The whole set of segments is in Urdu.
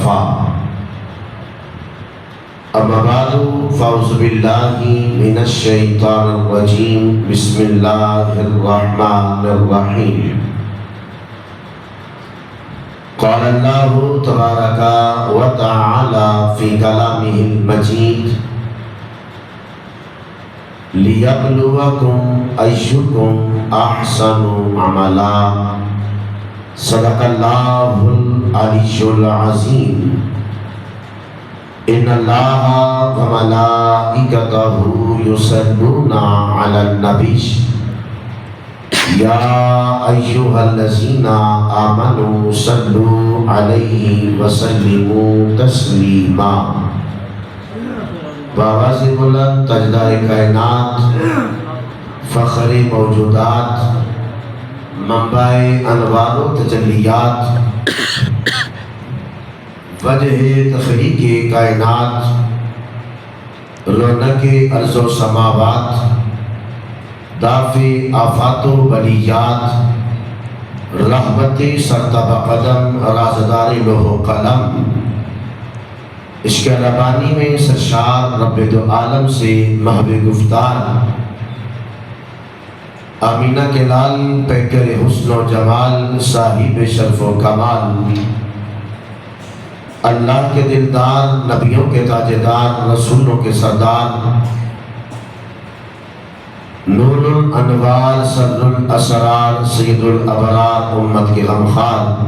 وكفى أما بعد فأعوذ بالله من الشيطان الرجيم بسم الله الرحمن الرحيم قال الله تبارك وتعالى في كلامه المجيد لِيَبْلُوَكُمْ أَيُّكُمْ أَحْسَنُ عَمَلًا صدق اللہ العلی العظیم ان اللہ وملائکتہ یصلون علی النبی یا ایہا الذین آمنوا صلوا علیہ وسلموا تسلیما بآواز بلند تجدہ کائنات فخر موجودات منبع انوار و تجلیات وجہ تخلیق کائنات رونق ارض و سماوات دافع آفات و بلیات رحمت سرتب قدم رازدار لوح و قلم عشق ربانی میں سرشار رب دو عالم سے محو گفتار آمینہ کے لال پیکر حسن و جمال صاحب شرف و کمال اللہ کے دلدار نبیوں کے تاجدار رسولوں کے سردار نور الانوار سر الاسرار سید الابرار امت کے غمخوار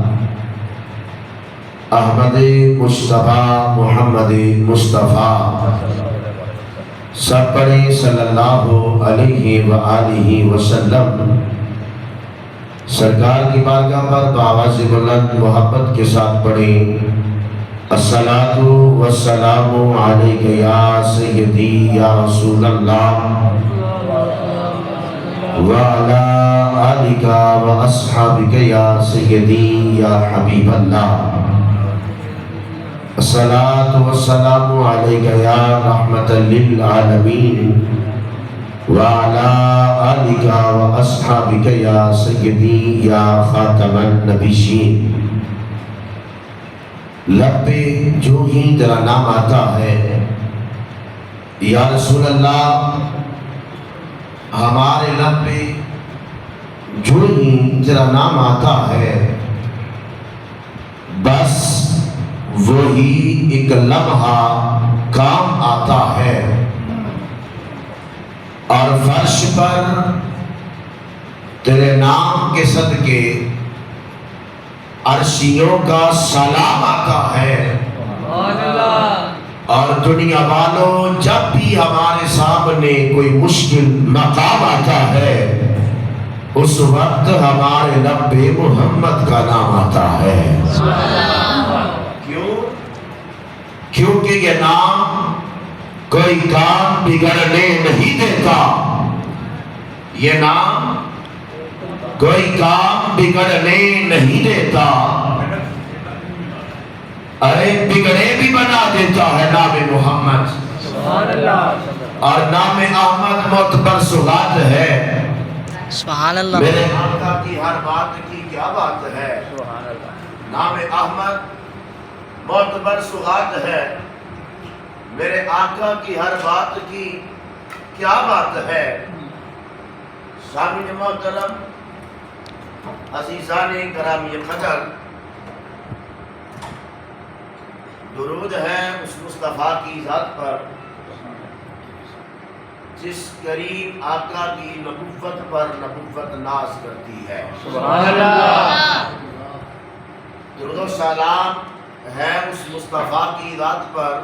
احمد مصطفیٰ محمد مصطفیٰ سب پڑھیں صلی اللہ علیہ وآلہ وسلم سرکار کی بارگاہ پر بآواز بلند محبت کے ساتھ پڑھیں الصلاۃ والسلام علیک یا سیدی یا رسول اللہ وعلی آلک واصحابک یا سیدی یا حبیب اللہ الصلاۃ والسلام علیک یا رحمۃ للعالمین وعلی آلک واصحابک یا سیدی یا خاتم النبیین لب پہ جو ہی تیرا نام آتا ہے یا رسول اللہ ہمارے لب پہ جو ہی تیرا نام آتا ہے بس وہی ایک لمحہ کام آتا ہے اور فرش پر تیرے نام کے صدقے عرشیوں کا سلام آتا ہے اور دنیا والوں جب بھی ہمارے سامنے کوئی مشکل مقام آتا ہے اس وقت ہمارے لب پہ محمد کا نام آتا ہے کیونکہ یہ نام کوئی کام بگڑنے نہیں دیتا یہ نام کوئی کام بگڑنے نہیں دیتا ارے بگڑے بھی بنا دیتا ہے نام محمد اور نام احمد معتبر سغات ہے سبحان اللہ میرے آقا کی ہر بات کی کیا بات ہے نام احمد معتبر سغات ہے میرے آقا کی ہر بات کی کیا بات ہے سامعین محترم عزیزان گرامی قدر درود ہے اس مصطفیٰ کی ذات پر جس کریم آقا کی نبوت پر نبوت ناز کرتی ہے سبحان اللہ درود و سلام ہے اس مصطفیٰ کی ذات پر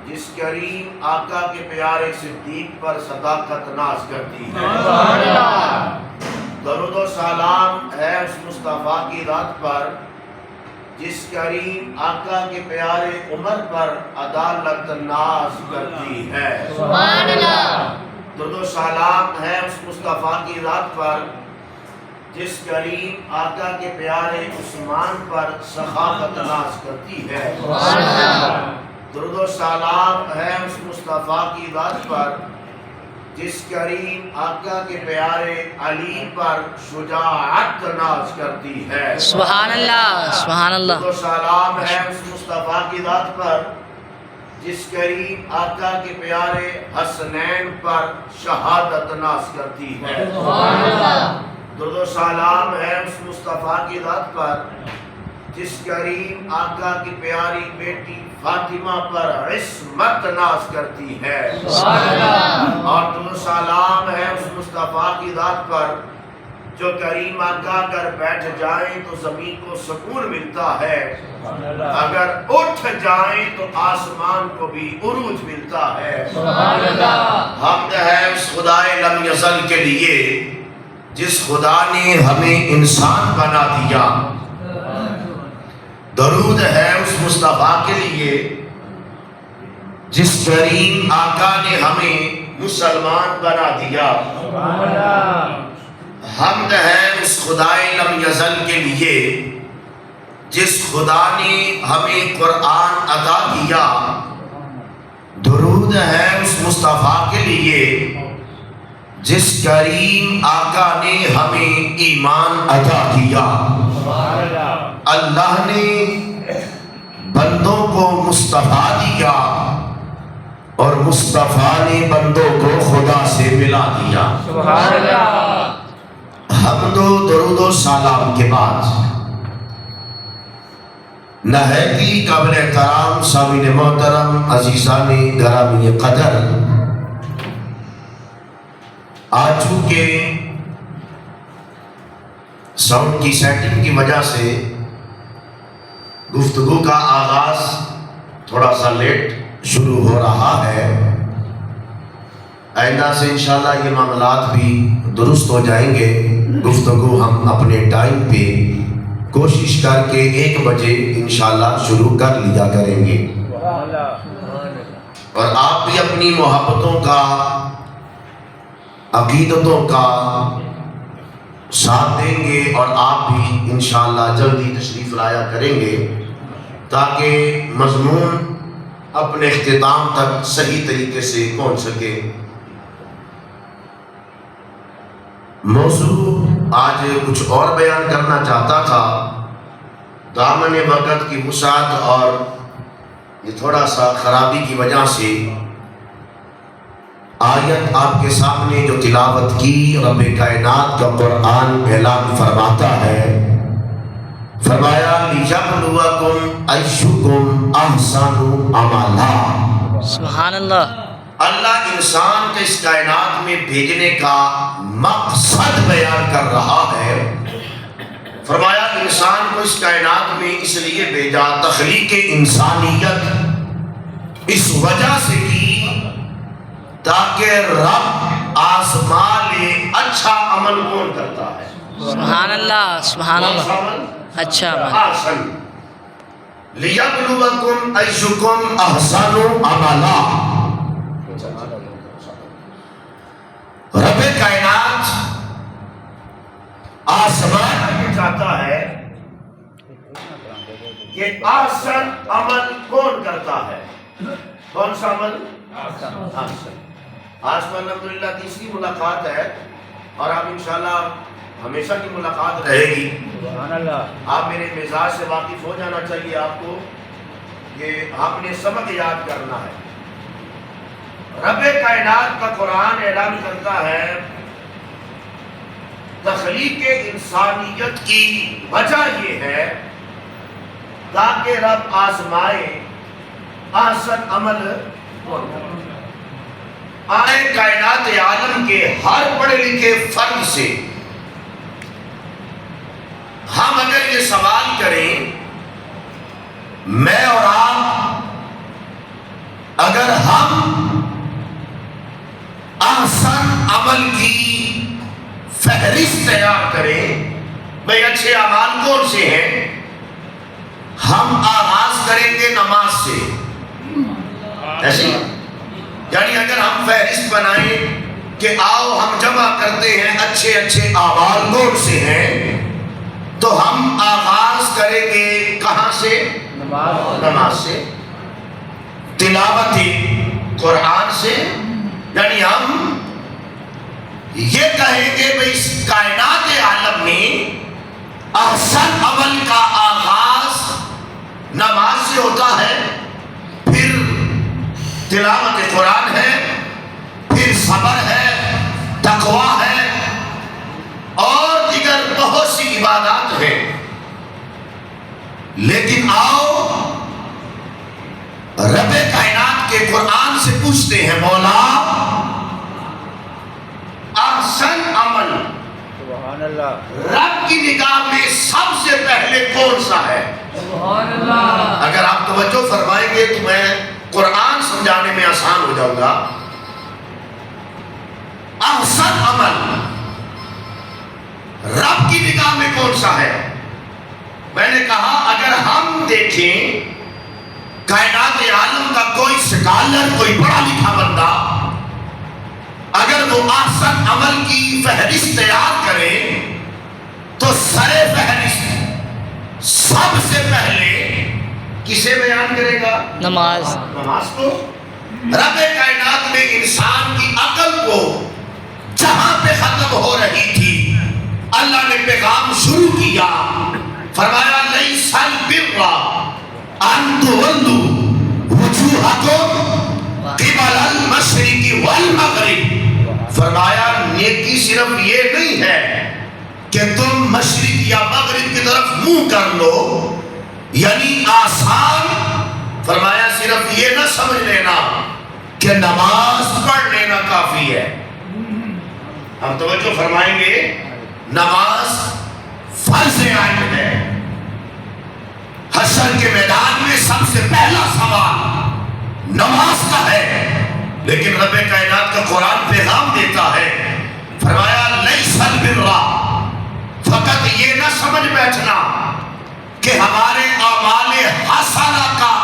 جس کریم آقا کے پیارے صدیق پر صداقت ناز کرتی ہے درود و سلام ہے اس مصطفیٰ کی ذات پر جس کریم آقا کے پیارے عمر پر عدالت ناز کرتی ہے سبحان اللہ درود و سلام ہے اس مصطفیٰ کی ذات پر جس کریم آقا کے پیارے عثمان پر سخاوت ناز کرتی ہے سبحان اللہ درود و سلام ہے اس مصطفیٰ کی ذات پر جس کریم آقا کے پیارے علی پر شجاعت ناز کرتی ہے۔ سبحان اللہ، سبحان اللہ۔ تو سلام ہے اس مصطفیٰ کی ذات پر جس کریم آقا کے پیارے حسنین پر شہادت ناز کرتی ہے۔ سبحان اللہ۔ درود و سلام ہے اس مصطفیٰ کی ذات پر جس کریم آقا کی پیاری بیٹی فاطمہ پر عصمت ناز کرتی ہے۔ سبحان اللہ۔ اور درود و سلام ہے اس مصطفیٰ کی ذات پر جو کریم آقا اگر بیٹھ جائیں تو زمین کو سکون ملتا ہے، اگر اٹھ جائیں تو آسمان کو بھی عروج ملتا ہے۔ سبحان اللہ۔ حمد ہے اس خدائے لم یزل کے لیے جس خدا نے ہمیں انسان بنا دیا، درود ہے اس مصطفیٰ کے لیے جس کریم آقا نے ہمیں مسلمان بنا دیا۔ حمد ہے اس خدائے لم یزل کے لیے جس خدا نے ہمیں قرآن عطا کیا، درود ہے اس مصطفیٰ کے لیے جس کریم آقا نے ہمیں ایمان عطا کیا۔ اللہ نے بندوں کو مصطفیٰ دیا اور مصطفیٰ نے بندوں کو خدا سے ملا دیا۔ سبحان اللہ۔ حمد و درود و سلام کے بعد نہایتی قابل احترام سامعین محترم عزیزان گرامی قدر، آج چونکہ ساؤنڈ کی سیٹنگ کی وجہ سے گفتگو کا آغاز تھوڑا سا لیٹ شروع ہو رہا ہے، آئندہ سے انشاءاللہ یہ معاملات بھی درست ہو جائیں گے۔ گفتگو ہم اپنے ٹائم پہ کوشش کر کے 1 بجے انشاءاللہ شروع کر لیا کریں گے، اور آپ بھی اپنی محبتوں کا، عقیدتوں کا ساتھ دیں گے اور آپ بھی انشاءاللہ جلدی تشریف لایا کریں گے تاکہ مضمون اپنے اختتام تک صحیح طریقے سے پہنچ سکے۔ موضوع آج کچھ اور بیان کرنا چاہتا تھا، دامن وقت کی وسعت اور یہ تھوڑا سا خرابی کی وجہ سے آیت آپ کے سامنے جو تلاوت کی، رب کائنات کا قرآن اعلان فرماتا ہے، فرمایا لِيَبْلُوَكُمْ أَيُّكُمْ أَحْسَنُ عَمَلًا۔ سبحان اللہ۔ اللہ انسان کو اس کائنات میں بھیجنے کا مقصد بیان کر رہا ہے۔ فرمایا انسان کو اس کائنات میں اس لیے بھیجا، تخلیق انسانیت اس وجہ سے کی تاکہ رب آزمائے اچھا عمل کون کرتا ہے۔ سبحان اللہ، سبحان اللہ۔ اچھا عمل۔ آسن لِيَبْلُوَكُمْ أَيُّكُمْ أَحْسَنُ عَمَلًا۔ رب کائنات آسمان میں چاہتا ہے کہ آسن عمل کون کرتا ہے؟ کون سا عمل؟ آسن۔ آج تو الحمدللہ تیسری ملاقات ہے اور آپ انشاءاللہ ہمیشہ کی ملاقات رہے گی۔ آپ میرے مزاج سے واقف ہو جانا چاہیے آپ کو کہ آپ نے سبق یاد کرنا ہے۔ رب کائنات کا قرآن اعلان کرتا ہے تخلیق انسانیت کی وجہ یہ ہے تاکہ رب آزمائے احسن عمل کون کرتا ہے۔ آئے کائنات عالم کے ہر پڑھے لکھے فرد سے ہم اگر یہ سوال کریں، میں اور آپ اگر ہم احسن عمل کی فہرست تیار کریں، بھئی اچھے اعمال کون سے ہیں، ہم آغاز کریں گے نماز سے۔ ایسے یعنی اگر ہم فہرست بنائیں کہ آؤ ہم جمع کرتے ہیں اچھے اچھے اعمال کون سے ہیں، تو ہم آغاز کریں گے کہاں سے؟ نماز سے، تلاوت قرآن سے، یعنی ہم یہ کہیں گے بھئی اس کائنات عالم میں احسن عمل کا آغاز نماز سے ہوتا ہے، پھر تلاوت قرآن ہے، پھر صبر ہے، تقوی ہے اور دیگر بہت سی عبادات ہیں۔ لیکن آؤ رب کائنات کے قرآن سے پوچھتے ہیں، مولا احسن عمل سبحان اللہ، رب کی نگاہ میں سب سے پہلے کون سا ہے؟ سبحان اللہ۔ اگر آپ توجہ فرمائیں گے تو میں قرآن سمجھانے میں آسان ہو جاؤں گا۔ احسن عمل رب کی نگاہ میں کون سا ہے؟ میں نے کہا اگر ہم دیکھیں کائنات عالم کا کوئی سکالر، کوئی پڑھا لکھا بندہ اگر وہ احسن عمل کی فہرست تیار کرے تو سر فہرست سب سے پہلے کسے بیان کرے گا؟ نماز۔ نماز کو۔ رب کائنات میں انسان کی عقل کو جہاں پہ ختم ہو رہی تھی اللہ نے پیغام شروع کیا، فرمایا لیس البر ان تولوا وجوہکم قبل المشرق والمغرب، فرمایا نیکی صرف یہ نہیں ہے کہ تم مشرق یا مغرب کی طرف منہ کر لو، یعنی آسان، فرمایا صرف یہ نہ سمجھ لینا کہ نماز پڑھ لینا کافی ہے۔ ہم توجہ فرمائیں گے، نماز فرض عین ہے۔ حشر کے میدان میں سب سے پہلا سوال نماز کا ہے، لیکن رب کائنات کا قرآن پیغام دیتا ہے، فرمایا لیس البر، فقط یہ نہ سمجھ بیٹھنا کہ ہمارے اعمال حسنہ کا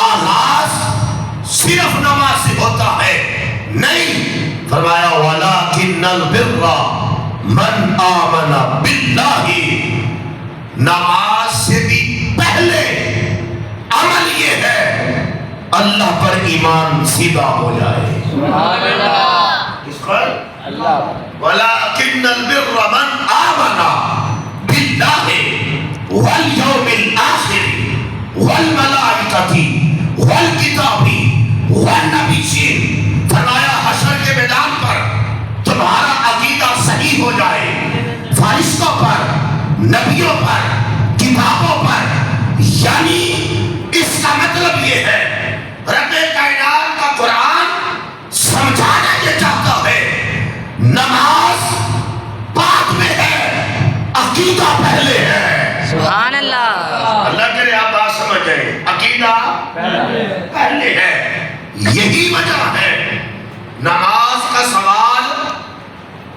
آغاز صرف نماز سے ہوتا ہے، نہیں، فرمایا وَلَكِنَّ الْبِرَّ مَنْ آمَنَ بِاللَّهِ، نماز سے بھی پہلے عمل یہ ہے اللہ پر ایمان سیدھا ہو جائے۔ سبحان اللہ۔ کس پر؟ اللہ۔ وَلَكِنَّ الْبِرَّ مَنْ آمَنَ بِاللَّهِ وَالْيَوْمِ الْآخِرِ وَالْمَلَائِكَةِ وَالْكِتَابِ وَالنَّبِيِّينَ، فرمایا حشر کے میدان پر تمہارا عقیدہ صحیح ہو جائے فرشتوں پر، نبیوں پر، کتابوں پر، یعنی اس کا مطلب یہ ہے رب کائنات کا قرآن سمجھانا یہ چاہتا ہے نماز بعد میں ہے، عقیدہ پہلے ہے۔ سبحان اللہ۔ اللہ کرے آپ بات سمجھ جائیں، عقیدہ پہلے ہے۔ یہی وجہ ہے نماز کا سوال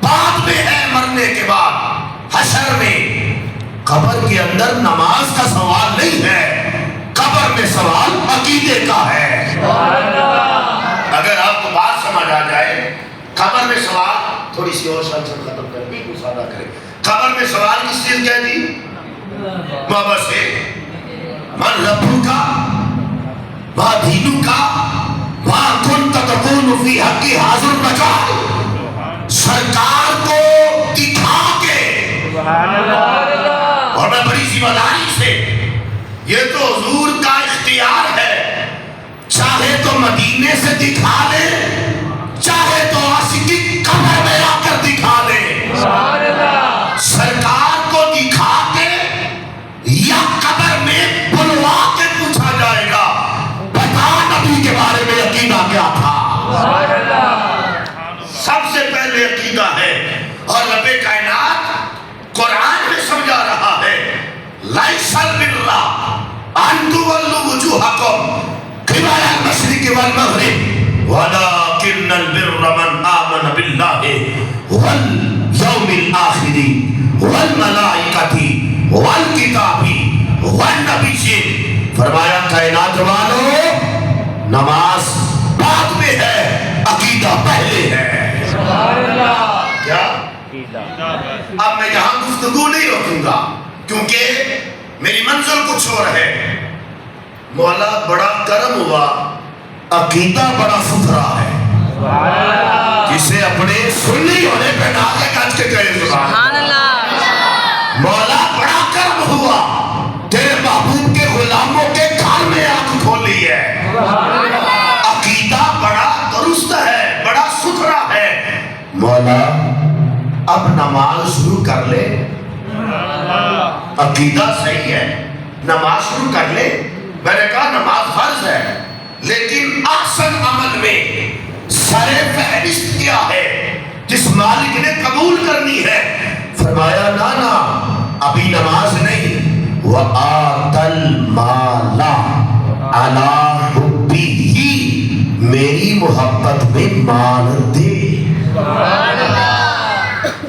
بعد میں ہے، مرنے کے بعد حشر میں۔ قبر کے اندر نماز کا سوال نہیں ہے، قبر میں سوال عقیدے کا ہے۔ اگر آپ کو بات سمجھ آ جائے، قبر میں سوال تھوڑی سی اور شان ختم کر کے کچھ سادہ کرے، قبر میں سوال کس چیز کا جی؟ بابا سے من ربو کا، ما دینو کا، ما کنت تکون فی حقی حاضر مجال، سرکار کو دکھا کے، سبحان اللہ، اور میں بڑی ذمہ داری سے، یہ تو حضور کا اختیار ہے، چاہے تو مدینے سے دکھا لے، چاہے تو عاشقی قبر میں آ کر دکھا لے، سرکار کو دکھا کے یا قبر میں بلوا کے پوچھا جائے گا بتا نبی کے بارے میں عقیدہ کیا تھا۔ سب سے پہلے عقیدہ ہے، اور رب کائنات قرآن میں سمجھا رہا ہے لیس البر ان تولوا وجوہکم قبل المشرق والمغرب ولكن البر من آمن بالله واليوم الآخر والملائكة والكتاب والنبيين، فرمایا کائنات والو نماز بعد میں ہے، عقیدہ پہلے ہے۔ کیا؟ اب میں یہاں گفتگو نہیں روکوں گا کیونکہ میری منزل کچھ اور ہے۔ مولا بڑا کرم ہوا، عقیدہ بڑا ستھرا ہے، جسے اپنے سنی ہونے پہ نعرے گنج کے کہے سبحان اللہ مولا بڑا کرم ہوا تیرے محبوب کے غلاموں کے گھر میں آنکھ کھولی ہے عقیدہ بڑا درست ہے بڑا ستھرا ہے مولا اب نماز شروع کر لے عقیدہ صحیح ہے نماز شروع کر لے میں نے کہا نماز فرض ہے لیکن احسن عمل میں سر فہرست کیا ہے جس مالک نے قبول کرنی ہے فرمایا نانا ابھی نماز نہیں وَآتَ الْمَالَ عَلَىٰ حُبِّهِ میری محبت میں مال دے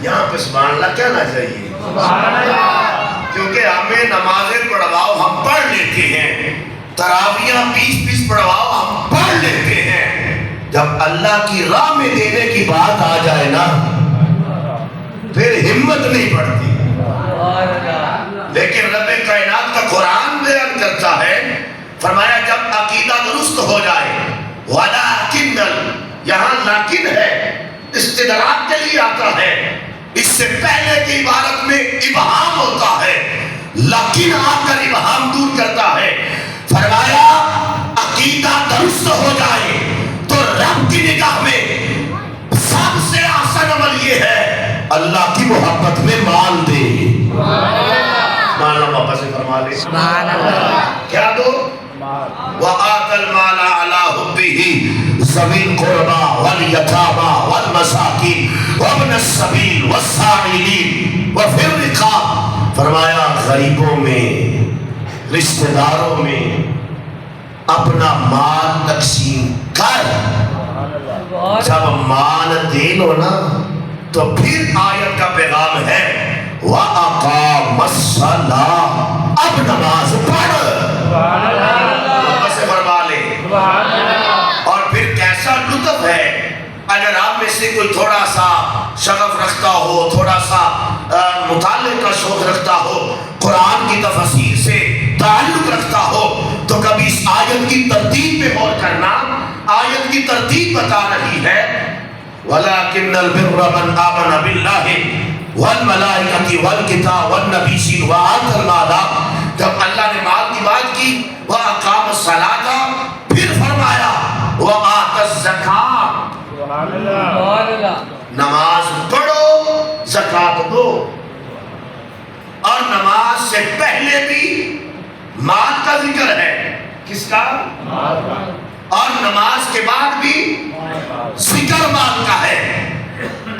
یہاں پہ سبحان اللہ کہنا چاہیے کیونکہ ہمیں نمازیں پڑھواؤ ہم پڑھ لیتے ہیں تراویاں 20 پڑھواؤ ہم پڑھ لیتے ہیں جب اللہ کی راہ میں دینے کی بات آ جائے نا پھر ہمت نہیں پڑتی لیکن رب کائنات کا قرآن بیان کرتا ہے فرمایا جب عقیدہ درست ہو جائے وَلَٰكِنَّ یہاں لیکن ہے استدراک کے لیے آتا ہے اس سے پہلے کی عبارت میں ابہام ہوتا ہے لیکن آ کر ابہام دور کرتا ہے فرمایا عقیدہ درست ہو جائے تو رب کی نگاہ میں سب سے آسان عمل یہ ہے اللہ کی محبت میں مال دے مانا واپس سے فرما لے سبحان اللہ کیا دو وَآتَ الْمَالَ عَلَىٰ حُبِّهِ ذَوِي الْقُرْبَىٰ وَالْيَتَامَىٰ وَالْمَسَاكِينِ وَابْنَ السَّبِيلِ وَالسَّائِلِينَ وَفِي الرِّقَابِ فرمایا غریبوں میں رشتہ داروں میں اپنا مال تقسیم کر جب مال دے لو نا تو پھر آیت کا پیغام ہے وَأَقَامَ الصَّلَاةَ اب نماز پڑھ سے فرما لے اور پھر کیسا لطف ہے اگر آپ میں سے کوئی تھوڑا سا شغف رکھتا ہو تھوڑا سا مطالعے کا شوق رکھتا ہو قرآن کی تفسیر سے تعلق رکھتا ہو تو کبھی اس آیت کی ترتیب پہ غور کرنا آیت کی ترتیب بتا رہی ہے وَلَٰكِنَّ الْبِرَّ مَنْ آمَنَ بِاللَّهِ وَالْمَلَائِكَةِ وَالْكِتَابِ وَالنَّبِيِّينَ وَآتَى الْمَالَ جب اللہ نے مال کی بات کی وَأَقَامَ الصَّلَاةَ پھر فرمایا وَآتَى الزَّكَاةَ نماز پڑھو زکوٰۃ دو اور نماز سے پہلے بھی مال کا ذکر ہے کس کا اور نماز کے بعد بھی ذکر مال کا ہے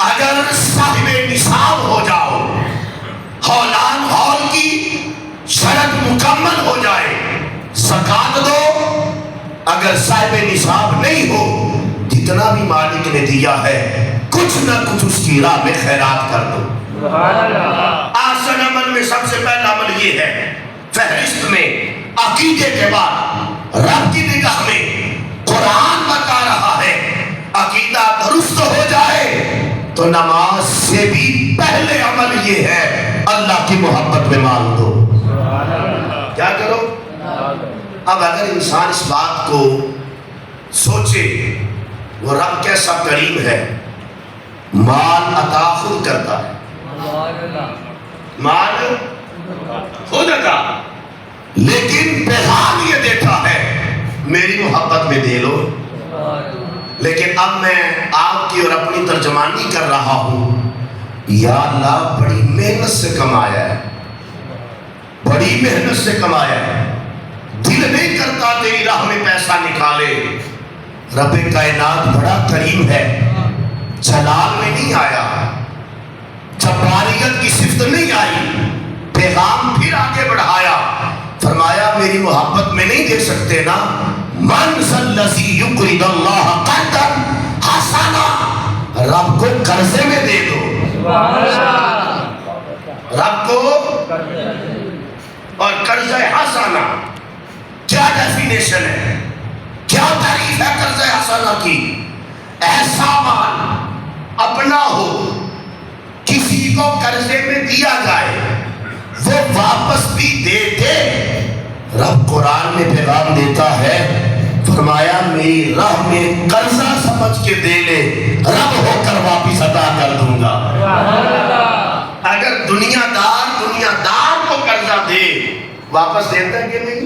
اگر صاحب نصاب ہو جاؤ ہولان ہول کی شرط مکمل ہو جائے زکوٰۃ دو اگر صاحب نصاب نہیں ہو جتنا بھی مالک نے دیا ہے کچھ نہ کچھ اس کی راہ میں خیرات کر دو آسن عمل میں سب سے پہلا عمل یہ ہے فہرست میں عقیدے کے بعد رب کی نگاہ میں قرآن بتا رہا ہے عقیدہ درست ہو جائے تو نماز سے بھی پہلے عمل یہ ہے اللہ کی محبت میں مال دو کیا کرو اب اگر انسان اس بات کو سوچے وہ رب کیسا کریم ہے مال عطا خود کرتا ہے مال خود عطا لیکن پیغام یہ دیتا ہے میری محبت میں دے لو لیکن اب میں آپ کی اور اپنی ترجمانی کر رہا ہوں یا اللہ بڑی محنت سے کمایا ہے بڑی محنت سے کمایا ہے دل نہیں کرتا تیری راہ میں پیسہ نکالے رب کائنات بڑا کریم ہے جلال میں نہیں آیا جباریت کی صفت نہیں آئی پیغام پھر آگے بڑھایا فرمایا میری محبت میں نہیں دے سکتے نا من ذی یقرض اللہ قرضا حسنا رب کو قرضے میں دے دو رب کو اور قرض حسنا کیا ڈیفینیشن ہے کیا تعریف ہے قرض حسنا کی ایسا مال اپنا ہو کسی کو قرضے میں دیا جائے وہ واپس بھی دے دے رب قرآن میں پیغام دیتا ہے فرمایا میری راہ میں قرضہ سمجھ کے دے لے، رب ہو کر واپس ادا کر دوں گا۔ اگر دنیا دار کو قرضہ دے، واپس دیتا ہے کہ نہیں؟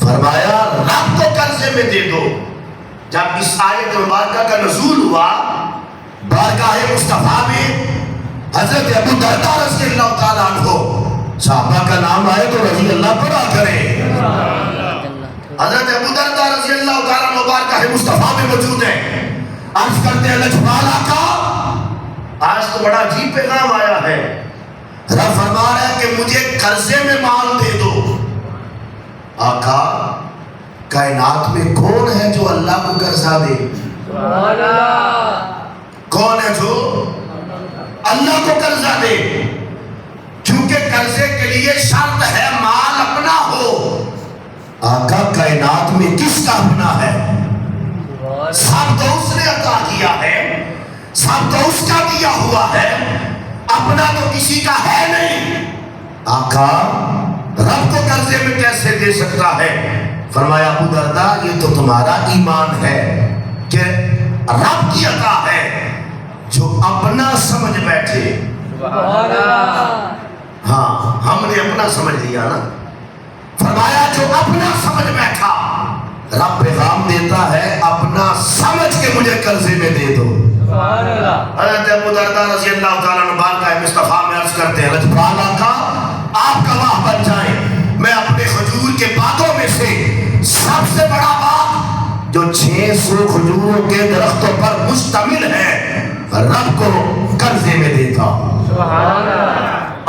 فرمایا رب کو قرضے میں دے دو۔ جب اس آیت مبارکہ کا نزول ہوا، بارگاہ مصطفیٰ میں حضرت ابو درداء رضی اللہ تعالیٰ عنہ، صحابہ کا نام آئے تو رضی اللہ پڑھا کریں۔ حضرت ابو درداء رضی اللہ تعالیٰ عنہ بارگاہ مصطفیٰ میں موجود ہیں، عرض کرتے ہیں لجپال آقا، آج تو بڑا عجیب پیغام آیا ہے، رب فرما رہا ہے کہ مجھے قرضے میں مال دے دو۔ آقا کائنات میں کون ہے جو اللہ کو قرضہ دے؟ کون ہے جو اللہ کو قرضہ دے؟ کیونکہ قرضے کے لیے شرط ہے مال اپنا ہو۔ آقا کائنات میں کس کا اپنا ہے؟ سب تو اس نے عطا کیا ہے، سب تو اس کا دیا ہوا ہے، اپنا تو کسی کا ہے نہیں۔ آقا رب کو قرضے میں کیسے دے سکتا ہے؟ فرمایا ابو درداء یہ تو تمہارا ایمان ہے کہ رب کی عطا ہے، جو اپنا سمجھ بیٹھے۔ ہاں ہم نے اپنا سمجھ لیا نا، فرمایا جو اپنا سمجھ بیٹھا، رب پیغام دیتا ہے اپنا سمجھ کے مجھے قرضے میں دے دو۔ حضرت ابو درداء رضی اللہ تعالیٰ عنہ بارگاہ مصطفیٰ میں عرض کرتے ہیں لجپال آقا آپ گواہ بن جائیں، میں اپنے کھجور کے باغوں میں سے سب سے بڑا باغ جو 600 کھجوروں کے درختوں پر مشتمل ہے رب کو قرضے میں دیتا۔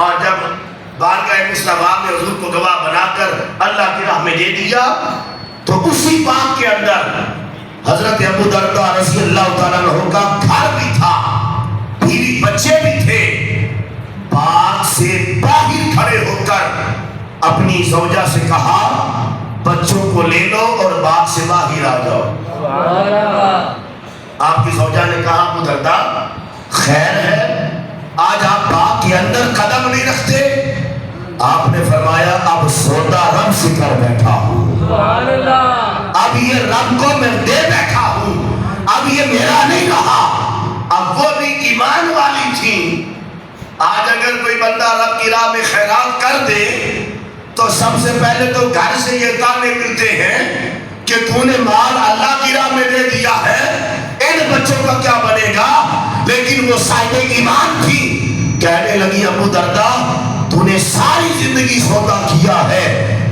اور جب بارگاہ مصطفیٰ میں حضور کو گواہ بنا کر اللہ کی راہ میں دے دیا تو اسی باغ کے اندر حضرت ابو درداء رضی اللہ تعالیٰ عنہ کا گھر بھی تھا، بیوی بچے بھی تھے۔ باغ سے باہر کھڑے ہو کر اپنی زوجہ سے کہا بچوں کو لے لو اور باغ سے باہر آ جاؤ۔ آپ کی زوجہ نے کہا ابو درداء خیر ہے، آج آپ باغ کے اندر قدم نہیں رکھتے؟ آپ نے فرمایا اب سودا رب سے کر بیٹھا ہوں، اب یہ رب کو میں دے بیٹھا ہوں، اب یہ میرا نہیں رہا۔ اب وہ بھی ایمان والی تھی۔ آج اگر کوئی بندہ رب کی راہ میں خیرات کر دے تو سب سے پہلے تو گھر سے یہ تانے ملتے ہیں کہ تو نے مال اللہ کی راہ میں دے دیا ہے، ان بچوں کا کیا بنے گا؟ لیکن وہ صاحب ایمان تھی، کہنے لگی ابو درداء تو نے ساری زندگی سودا کیا ہے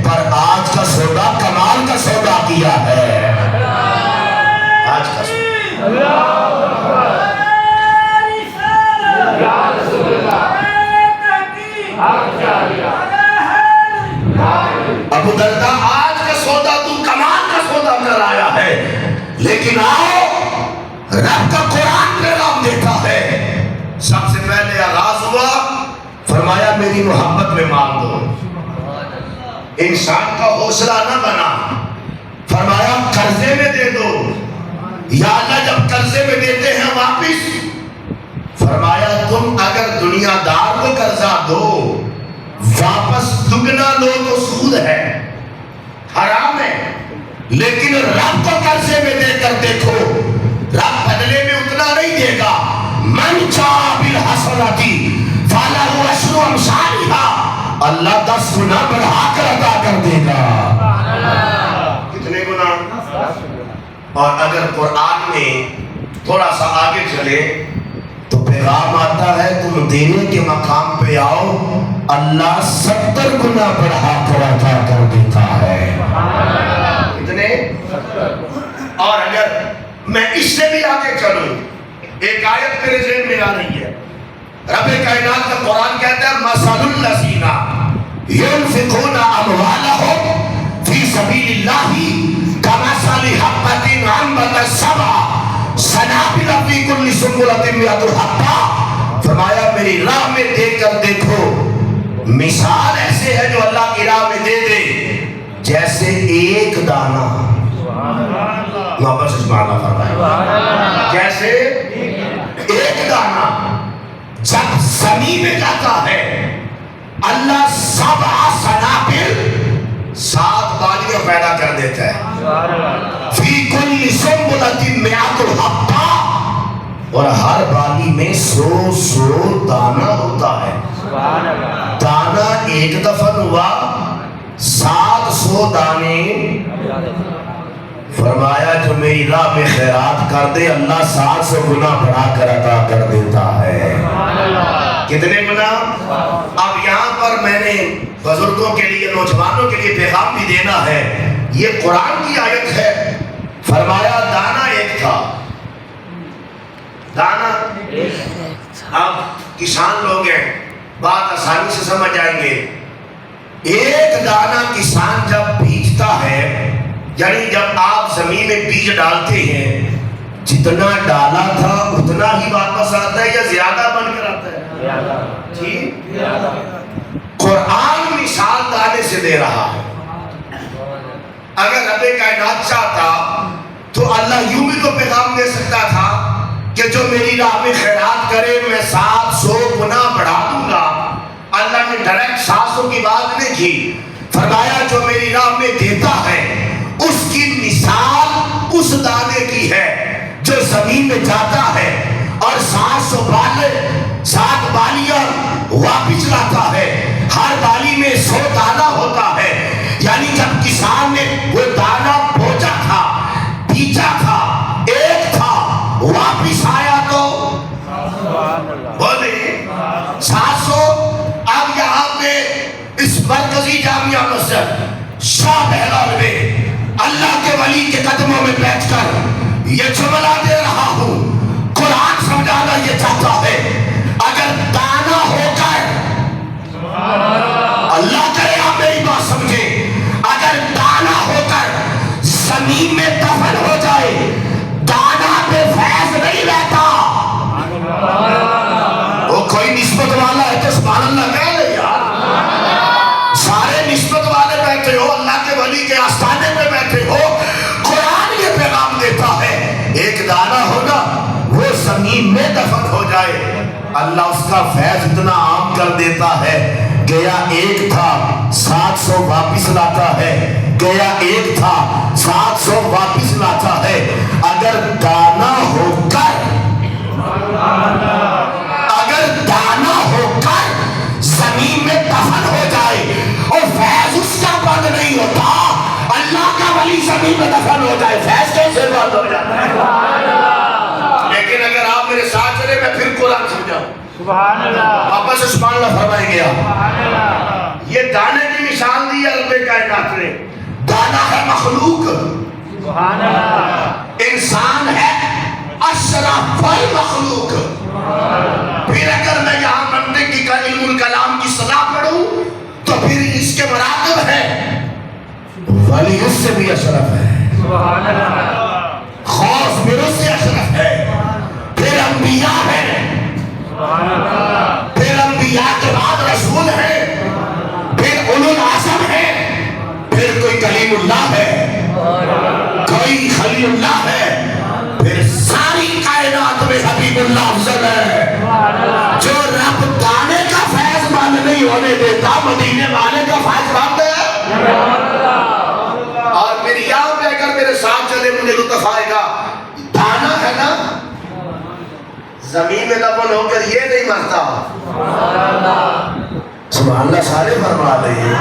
پر آج کا سودا کمال کا سودا کیا ہے۔ آج کا سودا ابو درداء آج کا سودا تو کمال کا سودا کر آیا ہے، لیکن آؤ رب کا قرآن پیغام دیتا ہے۔ سب سے پہلے آغاز ہوا، فرمایا میری محبت میں مانگ دو۔ انسان کا حوصلہ نہ بنا، فرمایا قرضے میں دے دو۔ یا اللہ جب قرضے میں دیتے ہیں واپس، فرمایا تم اگر دنیا دار کو قرضہ دو واپس دگنا لو تو سود ہے، حرام ہے، لیکن رب کو قرضے میں دے کر دیکھو، رب بدلے میں اتنا نہیں دے گا۔ من جاء بالحسنۃ فلہ عشر امثالها، اللہ 10 گنا بڑھا کر عطا کر دے گا۔ کتنے گنا؟ اور اگر قرآن میں تھوڑا سا آگے چلے تو پیغام آتا ہے تم دینے کے مقام پہ آؤ، اللہ 70 گنا بڑھا کر عطا کر دیتا ہے۔ کتنے؟ اور اگر میں اس سے بھی آگے چلوں، ایک آیت میرے ذہن میں آ رہی ہے، رب کائنات کا قرآن کہتا ہے مثل الذین ينفقون اموالهم فی سبیل اللہ کمثل حبۃ انبتت سبع سنابل فی کل سنبلۃ مئۃ حبۃ، فرمایا میری راہ میں دے کر دیکھو، مثال ایسے ہے جو اللہ کی راہ میں دے دے جیسے ایک دانہ، محبت سے سبحان اللہ فرمائے، جیسے ایک دانہ جب زمین میں جاتا ہے اللہ 7 سنابل 7 بالیاں پیدا کر دیتا ہے. فی کل سنبلۃ مئۃ حبۃ، اور ہر بالی میں 100 دانہ ہوتا ہے. دانہ ایک دفن ہوا 700 دانے. فرمایا جو میری راہ میں خیرات کر دے اللہ 700 گنا بڑھا کر عطا کر دیتا ہے. کتنے گنا؟ اب یہاں پر میں نے بزرگوں کے لیے، نوجوانوں کے لیے پیغام بھی دینا ہے. یہ قرآن کی آیت ہے. فرمایا دانہ ایک تھا. دانہ اب کسان لوگ ہیں، بات آسانی سے سمجھ آئیں گے. ایک دانہ کسان جب بیجتا ہے، یعنی جب آپ زمین میں بیج ڈالتے ہیں، جتنا ڈالا تھا اتنا ہی واپس آتا ہے یا زیادہ بن کر آتا ہے؟ ٹھیک. قرآن مثال دانے سے دے رہا ہے. اگر رب کائنات چاہتا تو اللہ یوں بھی تو پیغام دے سکتا تھا کہ جو میری راہ میں خیرات کرے میں 700 گنا بڑھا دوں گا. اللہ نے ڈائریکٹ 700 کی بات نہیں کی. فرمایا جو میری راہ میں دیتا ہے اس کی مثال اس دانے کی ہے جو زمین میں جاتا ہے اور 7 بالیاں واپس لاتا ہے. ہر بالی میں 100 دانہ ہوتا ہے. یعنی جب کسان نے وہ دانہ بوجا تھا، بیچا تھا، ایک تھا، واپس آیا تو بولے 700. اب یہاں پہ اس مرکزی جامعہ مسجد شاہ بہلول میں اللہ کے ولی کے قدموں میں بیٹھ کر یہ جملہ دے رہا ہوں. قرآن سمجھانا یہ چاہتا ہے اگر دانہ ہو کر، اللہ کرے آپ میری بات سمجھے، اگر دانہ ہو کر زمین میں دفن ہو جائے، دانہ پہ فیض نہیں رہتا. وہ کوئی نسبت والا ہے تو سبحان اللہ کہہ لے یار. سارے نسبت والے بیٹھے ہو، اللہ کے ولی کے آستانے میں بیٹھے ہو. قرآن یہ پیغام دیتا ہے ایک دانہ ہوگا وہ زمین میں دفن ہو جائے، اللہ اس کا فیض اتنا عام کر دیتا ہے. گیا ایک تھا 700 واپس لاتا ہے. گیا ایک تھا 700 واپس لاتا ہے. اگر دانہ ہو کر، اگر دانہ ہو کر زمین میں دفن ہو جائے اور فیض اس کا بند نہیں ہوتا، اللہ کا ولی زمین میں دفن ہو جائے، فیض کیسے بند ہو جاتا ہے؟ لیکن اگر آپ میرے ساتھ چلے میں پھر قرآن سمجھاؤں. سبحان اللہ. واپس سے سبحان اللہ فرمائیں گے آپ. یہ دانے کی مثال دی ہے رب کائنات نے. دانہ ہے مخلوق، سبحان اللہ. انسان ہے اشرف المخلوق. پھر اگر میں یہاں منطق کی علم الکلام کی سزا پڑھوں تو پھر اس کے مراتب ہے. ولی اس سے بھی اشرف ہے، سبحان اللہ. خوف پھر اس سے اشرف ہے. پھر انبیاء ہے، سبحان اللہ. پھر انبیاء کے بعد رسول ہے، پھر اولو العزم ہے، پھر کوئی کلیم اللہ ہے، کوئی خلیل اللہ ہے، پھر ساری کائنات میں حبیب اللہ افضل ہے. جو رب دانے کا فیض بند نہیں ہونے دیتا مدینے والے کا فیض بند ہے. اور میری یہاں پہ اگر میرے ساتھ چلے مجھے لطف آئے گا. دانا ہے نا زمین میں دفن ہو کر یہ نہیں مرتا. سبحان اللہ سارے فرما رہے ہیں.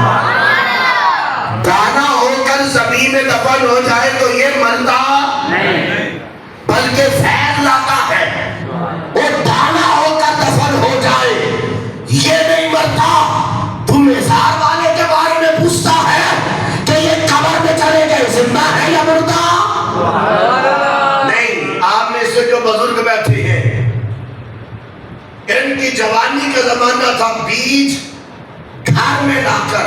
دانا ہو کر زمین میں دفن ہو جائے تو یہ مرتا نہیں بلکہ فیض لاتا ہے. وہ دانا ہو کر دفن ہو جائے یہ نہیں مرتا. تم مزار والے کے بارے میں پوچھتا ہے کہ یہ قبر میں چلے گئے زندہ ہے یا مردہ؟ نہیں. آپ میں سے جو بزرگ بیٹھے ہیں ان کی جوانی کا زمانہ تھا، بیج گھر میں لا کر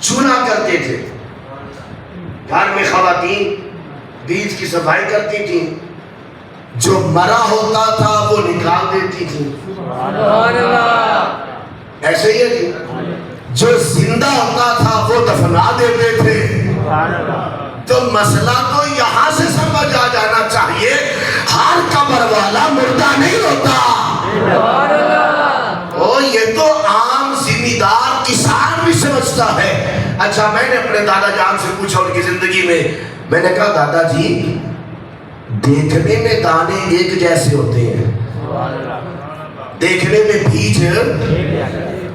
چنا کرتے تھے. گھر میں خواتین بیج کی صفائی کرتی تھی، جو مرا ہوتا تھا وہ نکال دیتی تھی. ایسے ہی ہے جو زندہ ہوتا تھا وہ دفنا دیتے تھے. تو مسئلہ تو یہاں سے سمجھ آ جانا چاہیے ہر قبر والا مردہ نہیں ہوتا. یہ تو عام ذمہ دار کسان بھی سمجھتا ہے اچھا میں نے اپنے دادا جان سے پوچھا ان کی زندگی میں نے کہا دادا جی دیکھنے میں دانے ایک جیسے ہوتے ہیں، دیکھنے میں بیج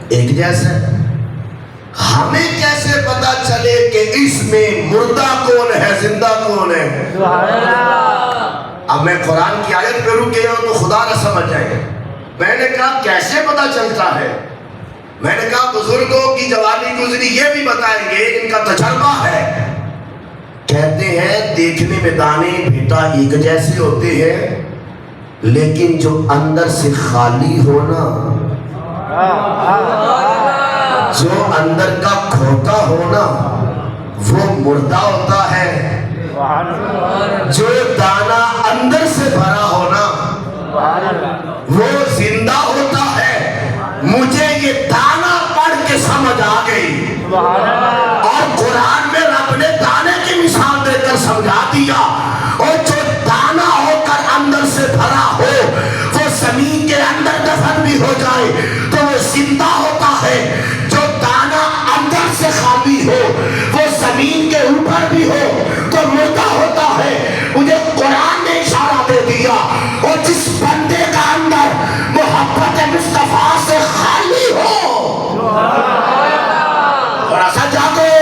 ایک جیسا ہے، ہمیں کیسے پتا چلے کہ اس میں مردہ کون ہے زندہ کون ہے؟ اب میں قرآن کی آیت پہ رک گیا ہوں تو خدا نہ سمجھ جائے. میں نے کہا کیسے پتا چلتا ہے؟ میں نے کہا بزرگوں کی جوانی گزری یہ بھی بتائیں گے، ان کا تجربہ ہے. کہتے ہیں دیکھنے میں دانے بیٹا ایک جیسے ہوتے ہیں، لیکن جو اندر سے خالی ہونا، جو اندر کا کھوٹا ہونا وہ مردہ ہوتا ہے، جو دانا اندر سے بھرا ہونا وہ زندہ ہوتا ہے. مجھے یہ دانا پڑھ کے سمجھ آ گئی، اور قرآن میں رب نے دانے کی مثال دے کر سمجھا دیا. اور جو دانا ہو کر اندر سے بھرا ہو وہ زمین کے اندر دفن بھی ہو جائے تو وہ زندہ ہوتا ہے. جو دانا اندر سے خالی ہو وہ زمین کے اوپر بھی ہو تو مردہ ہوتا ہے. مجھے قرآن نے اشارہ دے دیا، اور جس بندے کا اندر محبت مصطفیٰ سے خالی ہو، تھوڑا سا جاگو،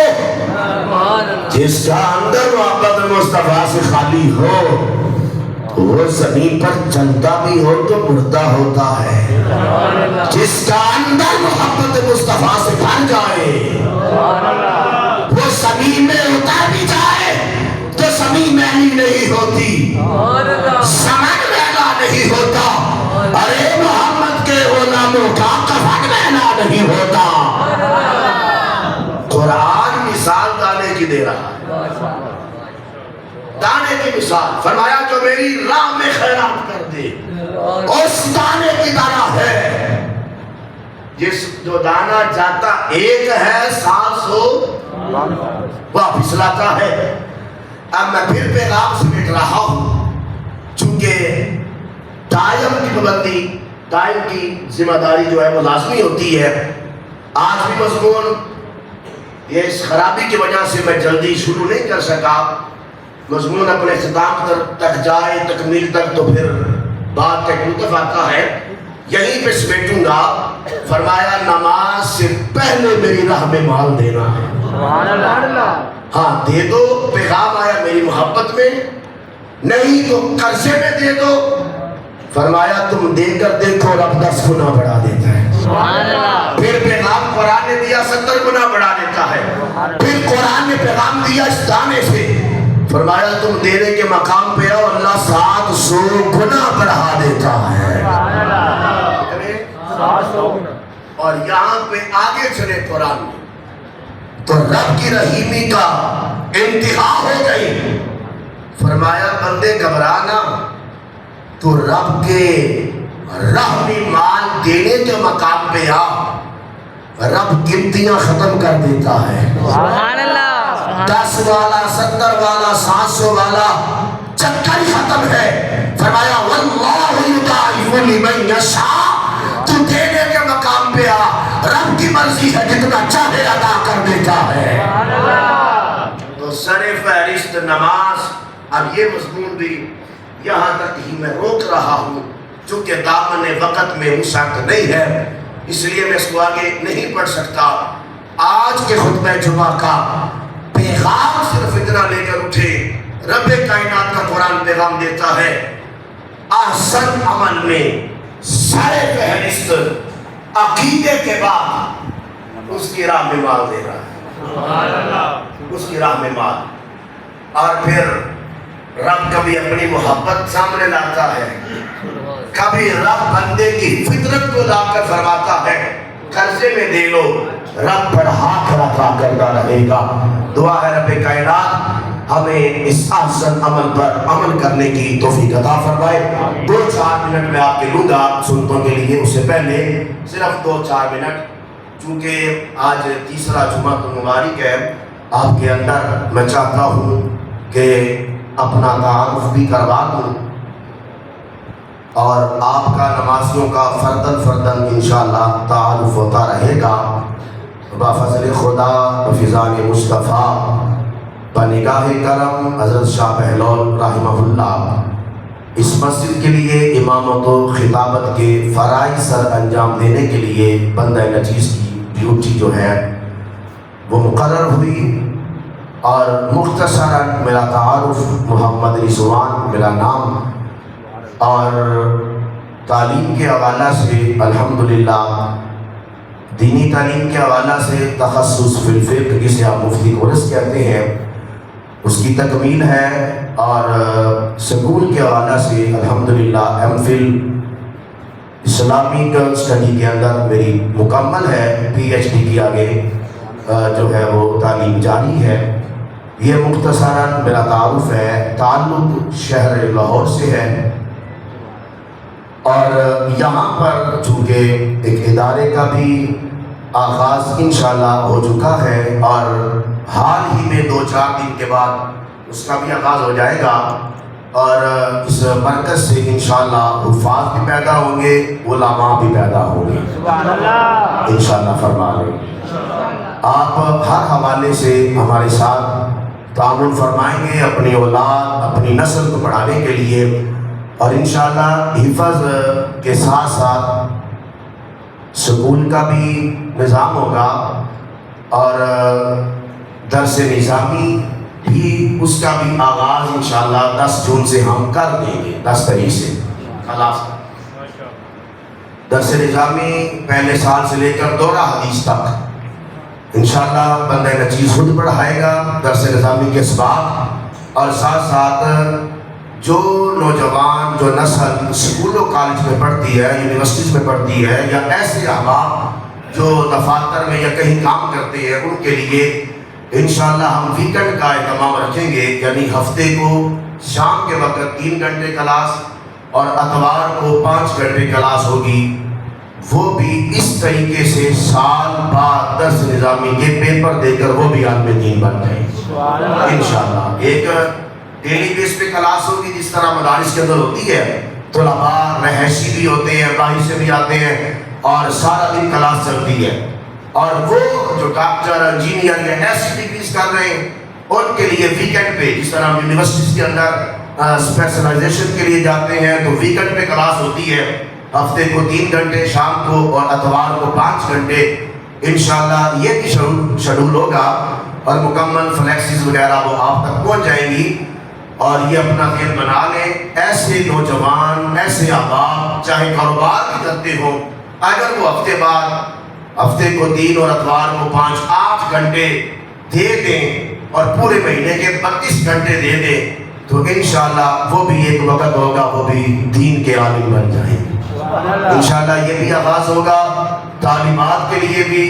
جس کا اندر محبت مصطفیٰ سے خالی ہو وہ زمین پر چلتا بھی ہو تو مردہ ہوتا ہے. جس کا اندر محبت مصطفیٰ سے بھر جائے وہ زمین میں اتر بھی جائے تو زمین میلی نہیں ہوتی، سمن میلا نہیں ہوتا. ارے محمد کے غلاموں کا کفن میلا نہیں ہوتا. قرآن مثال دانے کی دے رہا ہے، دانے کی مثال. فرمایا جو میری راہ میں خیرات کر دے اس دانے کی طرح ہے، جس جو دانا جاتا ایک ہے 700 واپس لاتا ہے. اب میں پھر پیغام سمیٹ رہا ہوں، چونکہ ٹائم کی پابندی، ٹائم کی ذمہ داری جو ہے وہ لازمی ہوتی ہے. آج بھی مضمون یہ اس خرابی کی وجہ سے میں جلدی شروع نہیں کر سکا. مضمون اپنے اختتام تک جائے، تکمیل تک، تو پھر بات کا لطف آتا ہے. یہیں پہ سمیٹوں گا. فرمایا نماز سے پہلے میری راہ میں مال دینا ہے. ہاں دے دو، پیغام آیا میری محبت میں، نہیں تو قرضے میں دے دو. فرمایا تم دے کر دیکھو رب 10 گنا بڑھا دیتا ہے. پھر پیغام قرآن نے دیا 70 گنا بڑھا دیتا ہے. پھر قرآن نے پیغام دیا اس دانے سے، فرمایا تم دینے کے مقام پہ آؤ، اللہ 700 گنا بڑھا دیتا ہے. اور یہاں پہ آگے چلے قرآن میں تو رب کی رحیمی کا انتہا ہو گئی. فرمایا بندے گھبرانا، تو رب کے رحمی مال دینے کے مقام پہ آ، رب گنتیاں ختم کر دیتا ہے. 10 والا، 70 والا، 700 والا چکر ختم ہے. فرمایا واللہ یضاعف لمن یشاء. تو دینے کے مقام پہ آ، رب کی مرضی ہے جتنا چاہے عطا کر دیتا ہے. تو سر فہرست نماز. اب یہ مضمون بھی یہاں تک ہی میں روک رہا ہوں، چونکہ دامن وقت میں وسعت نہیں ہے، اس لیے میں اس کو آگے نہیں پڑھ سکتا. آج کے خطبہ جمعہ کا پیغام صرف اتنا لے کر اٹھے. رب کائنات کا قرآن پیغام دیتا ہے، احسن عمل میں سر فہرست عقیدے کے بعد اس کی راہ میں مال دے رہا ہے. اس کی راہ میں مال. اور پھر رب کبھی اپنی محبت سامنے لاتا ہے، کبھی رب بندے کی فطرت کو لا کر فرماتا ہے قرضے میں دے لو، رب بڑھا کر عطا کرتا رہے گا. دعا ہے رب کائنات ہمیں اس احسن عمل پر عمل کرنے کی توفیق عطا فرمائے. 2-4 منٹ میں آپ کے لوں گا سنتوں کے لیے. اس سے پہلے صرف 2-4 منٹ، چونکہ آج تیسرا جمعہ مبارک ہے، آپ کے اندر میں چاہتا ہوں کہ اپنا تعارف بھی کروا دوں، اور آپ کا نمازیوں کا فردن انشاءاللہ تعارف ہوتا رہے گا. بفضل خدا بفضان مصطفیٰ بنگاہ کرم حضرت شاہ بہلول رحمہ اللہ اس مسجد کے لیے امامت و خطابت کے فرائض سر انجام دینے کے لیے بندہ نچیز کی ڈیوٹی جو ہے وہ مقرر ہوئی، اور مختصراً میرا تعارف محمد رضوان میرا نام، اور تعلیم کے حوالہ سے الحمدللہ دینی تعلیم کے حوالہ سے تخصص فی الفقہ جسے آپ مفتی کورس کہتے ہیں اس کی تکمیل ہے، اور سکول کے حوالہ سے الحمدللہ ایم فل اسلامک اسٹڈی کے اندر میری مکمل ہے، پی ایچ ڈی کی آگے جو ہے وہ تعلیم جاری ہے۔ یہ مختصراً میرا تعارف ہے، تعلق شہر لاہور سے ہے، اور یہاں پر چونکہ ایک ادارے کا بھی آغاز انشاءاللہ ہو چکا ہے، اور حال ہی میں 2-4 دن کے بعد اس کا بھی آغاز ہو جائے گا، اور اس مرکز سے انشاءاللہ حفاظ بھی پیدا ہوں گے، علماء بھی پیدا ہوں گے سبحان اللہ، انشاءاللہ فرما لیں۔ آپ ہر حوالے سے ہمارے ساتھ تعاون فرمائیں گے اپنی اولاد اپنی نسل کو پڑھانے کے لیے، اور انشاءاللہ حفظ کے ساتھ ساتھ سکول کا بھی نظام ہوگا، اور درس نظامی بھی اس کا بھی آغاز انشاءاللہ 10 جون سے ہم کر دیں گے، 10 تاریخ سے خلاص۔ درس نظامی پہلے سال سے لے کر دورہ حدیث تک انشاءاللہ بندہ نچیز خود پڑھائے گا درس نظامی کے اسباق، اور ساتھ ساتھ جو نوجوان جو نسل اسکول و کالج میں پڑھتی ہے، یونیورسٹیز میں پڑھتی ہے، یا ایسے احباب جو دفاتر میں یا کہیں کام کرتے ہیں، ان کے لیے انشاءاللہ ہم ویکنڈ کا اہتمام رکھیں گے، یعنی ہفتے کو شام کے وقت 3 گھنٹے کلاس اور اتوار کو 5 گھنٹے کلاس ہوگی، وہ بھی اس طریقے سے سال بعد درس نظامی کے پیپر دے کر وہ بھی عالم دین بن جائیں انشاءاللہ۔ ایک ڈیلی بیس پہ کلاس ہوگی جس طرح مدارس کے اندر ہوتی ہے، طلباء رہائشی بھی ہوتے ہیں، باہر سے بھی آتے ہیں، اور سارا دن کلاس چلتی ہے، اور وہ جو ڈاکٹر انجینئر یا ایسی ڈگریز کر رہے ہیں ان کے لیے ویکنڈ پہ، جس طرح یونیورسٹیز کے اندر اسپیشلائزیشن کے لیے جاتے ہیں تو ویکنڈ پہ کلاس ہوتی ہے، ہفتے کو 3 گھنٹے شام کو اور اتوار کو 5 گھنٹے انشاءاللہ یہ بھی شیڈول ہوگا، اور مکمل فلیکسز وغیرہ وہ آپ تک پہنچ جائیں گی۔ اور یہ اپنا ذہن بنا لیں، ایسے نوجوان ایسے احباب چاہے کاروبار بھی کرتے ہوں، اگر وہ ہفتے کو 3 اور اتوار کو 5 8 گھنٹے دے دیں اور پورے مہینے کے 32 گھنٹے دے دیں تو انشاءاللہ وہ بھی ایک وقت ہوگا وہ بھی دین کے عالم بن جائیں گے انشاءاللہ۔ یہ بھی آغاز ہوگا، تعلیمات کے لیے بھی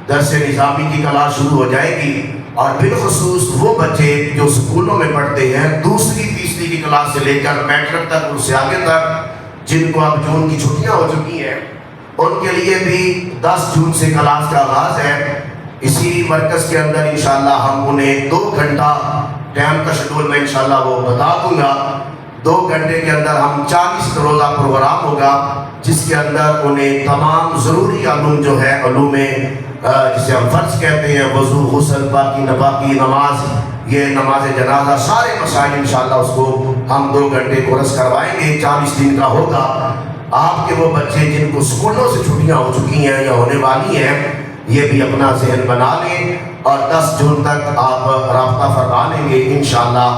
درس نظامی کی کلاس شروع ہو جائے گی، اور بالخصوص وہ بچے جو سکولوں میں پڑھتے ہیں 2ری 3ری کی کلاس سے لے کر میٹرک تک اور اس سے آگے تک، جن کو اب جون کی چھٹیاں ہو چکی ہیں، ان کے لیے بھی 10 جون سے کلاس کا آغاز ہے۔ اسی مرکز کے اندر انشاءاللہ ہم انہیں 2 گھنٹہ ٹائم کا شیڈول میں انشاءاللہ وہ بتا دوں گا۔ 2 گھنٹے کے اندر ہم 40 روزہ پروگرام ہوگا، جس کے اندر انہیں تمام ضروری علوم جو ہے، علوم جسے ہم فرض کہتے ہیں، وضو، غسل، پاکی نپاکی، نماز، یہ نماز جنازہ، سارے مسائل انشاءاللہ اس کو ہم 2 گھنٹے کورس کروائیں گے، 40 دن کا ہوگا۔ آپ کے وہ بچے جن کو سکولوں سے چھٹیاں ہو چکی ہیں یا ہونے والی ہیں، یہ بھی اپنا ذہن بنا لیں، اور 10 جون تک آپ رابطہ فرما لیں گے انشاءاللہ۔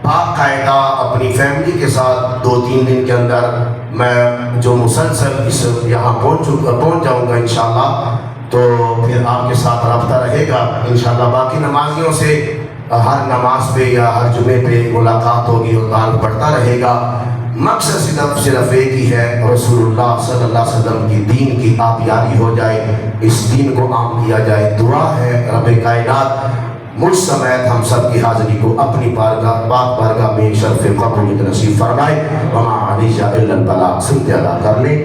باقاعدہ اپنی فیملی کے ساتھ 2-3 دن کے اندر میں جو مسلسل اس یہاں پہنچ جاؤں گا انشاءاللہ، تو پھر آپ کے ساتھ رابطہ رہے گا انشاءاللہ۔ باقی نمازیوں سے ہر نماز پہ یا ہر جمعے پہ ملاقات ہوگی اور تعلق بڑھتا رہے گا۔ مقصد صرف ایک ہی ہے، رسول اللہ صلی اللہ علیہ وسلم کی دین کی آبیاری ہو جائے، اس دین کو عام کیا جائے۔ دعا ہے رب کائنات مجھ سمیت ہم سب کی حاضری کو اپنی پاک بارگاہ میں شرف قبولیت نصیب فرمائے۔ وما علیہ الا البلاغ، سنتے ادا کر لیں۔